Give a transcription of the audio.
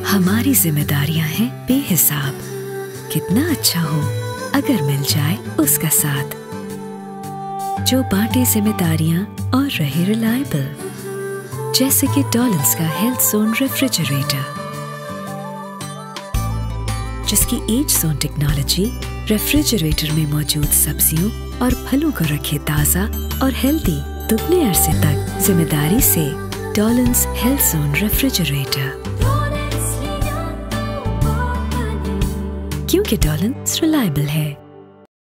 हमारी जिम्मेदारियां हैं बेहिसाब। कितना अच्छा हो अगर मिल जाए उसका साथ, जो बांटे जिम्मेदारियां और रहे रिलायबल। जैसे कि डॉलन्स का हेल्थ जोन रेफ्रिजरेटर, जिसकी एज जोन टेक्नोलॉजी रेफ्रिजरेटर में मौजूद सब्जियों और फलों को रखे ताज़ा और हेल्दी दुगने अरसे तक जिम्मेदारी से। डॉलन्स हेल्थ जोन रेफ्रिजरेटर, क्योंकि डॉलन्स रिलायबल है।